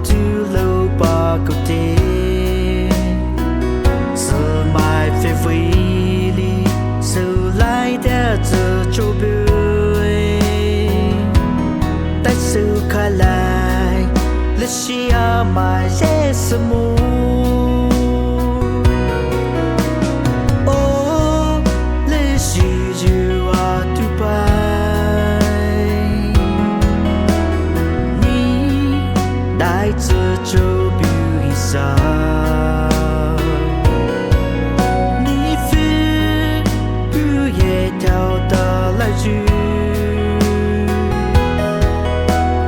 tu lâu ba câu tê sơ mai phê vĩ li sơ lại đã giờ cho bươi tại sự khai lại lịch sử mai dễ sơ mù就比赛，你非不也跳到来去，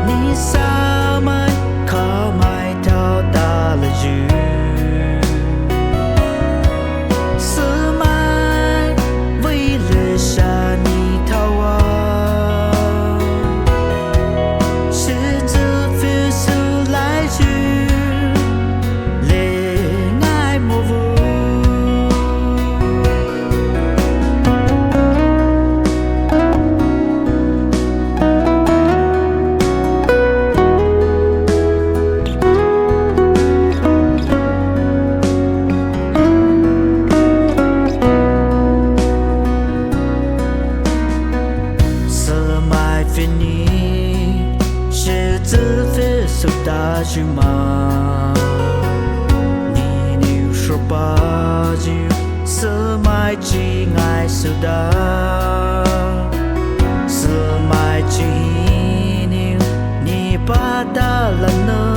你啥买靠买跳到来去，是买为了啥你逃啊？是这非是来去。是自非受大局吗？你牛说把酒，是买起爱受的，是买起牛，你把它了呢？